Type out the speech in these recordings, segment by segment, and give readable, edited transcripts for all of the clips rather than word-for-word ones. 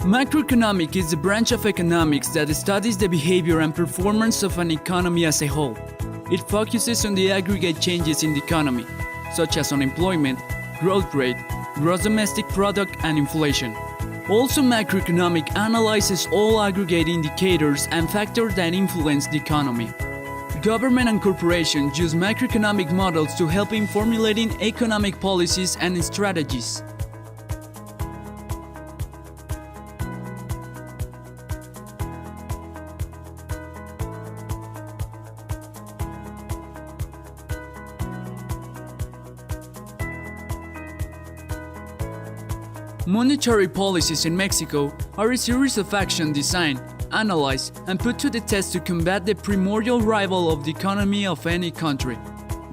Macroeconomics is the branch of economics that studies the behavior and performance of an economy as a whole. It focuses on the aggregate changes in the economy, such as unemployment, growth rate, gross domestic product, and inflation. Also, macroeconomics analyzes all aggregate indicators and factors that influence the economy. Government and corporations use macroeconomic models to help in formulating economic policies and strategies. Monetary policies in Mexico are a series of actions designed, analyzed, and put to the test to combat the primordial rival of the economy of any country.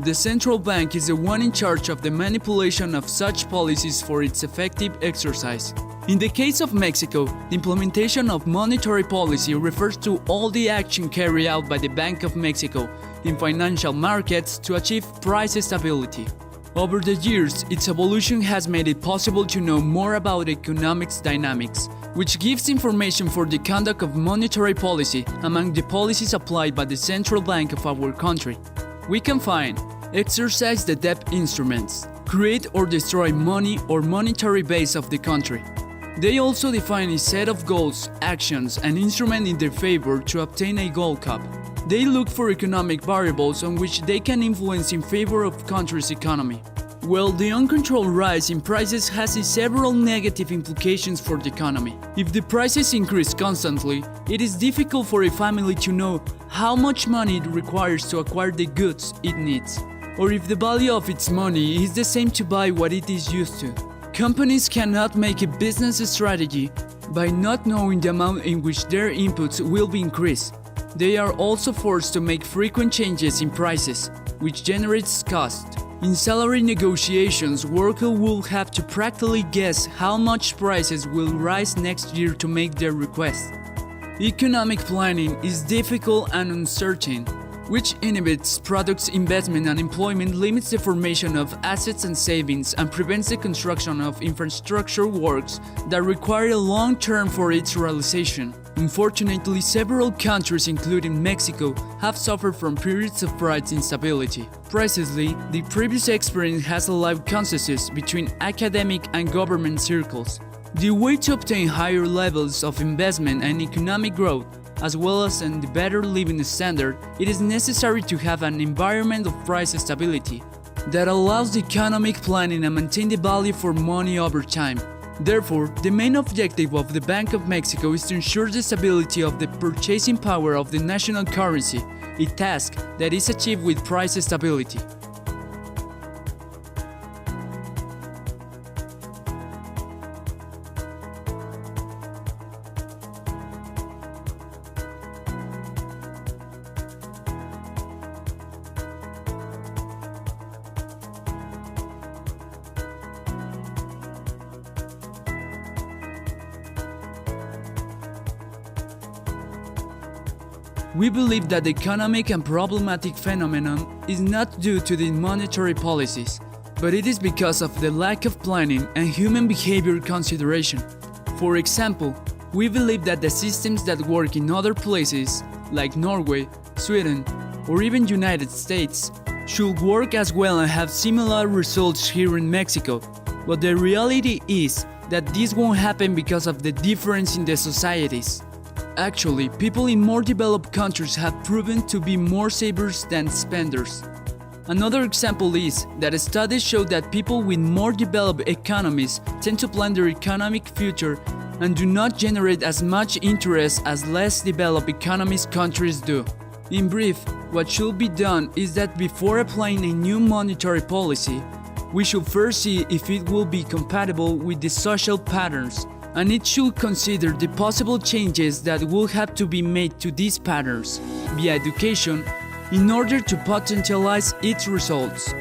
The central bank is the one in charge of the manipulation of such policies for its effective exercise. In the case of Mexico, the implementation of monetary policy refers to all the action carried out by the Bank of Mexico in financial markets to achieve price stability. Over the years, its evolution has made it possible to know more about economics dynamics, which gives information for the conduct of monetary policy among the policies applied by the central bank of our country. We can find, exercise the debt instruments, create or destroy money or monetary base of the country. They also define a set of goals, actions, and instruments in their favor to obtain a goal cup. They look for economic variables on which they can influence in favor of country's economy. Well, the uncontrolled rise in prices has several negative implications for the economy. If the prices increase constantly, it is difficult for a family to know how much money it requires to acquire the goods it needs, or if the value of its money is the same to buy what it is used to. Companies cannot make a business strategy by not knowing the amount in which their inputs will be increased. They are also forced to make frequent changes in prices, which generates cost. In salary negotiations, workers will have to practically guess how much prices will rise next year to make their request. Economic planning is difficult and uncertain, which inhibits products investment and employment, limits the formation of assets and savings, and prevents the construction of infrastructure works that require a long term for its realization. Unfortunately, several countries, including Mexico, have suffered from periods of price instability. Precisely, the previous experience has allowed consensus between academic and government circles. The way to obtain higher levels of investment and economic growth, as well as a better living standard, it is necessary to have an environment of price stability that allows the economic planning and maintain the value for money over time. Therefore, the main objective of the Bank of Mexico is to ensure the stability of the purchasing power of the national currency, a task that is achieved with price stability. We believe that the economic and problematic phenomenon is not due to the monetary policies, but it is because of the lack of planning and human behavior consideration. For example, we believe that the systems that work in other places, like Norway, Sweden, or even United States, should work as well and have similar results here in Mexico, but the reality is that this won't happen because of the difference in the societies. Actually, people in more developed countries have proven to be more savers than spenders. Another example is that studies show that people with more developed economies tend to plan their economic future and do not generate as much interest as less developed economies countries do. In brief, what should be done is that before applying a new monetary policy, we should first see if it will be compatible with the social patterns, and it should consider the possible changes that will have to be made to these patterns via education in order to potentialize its results.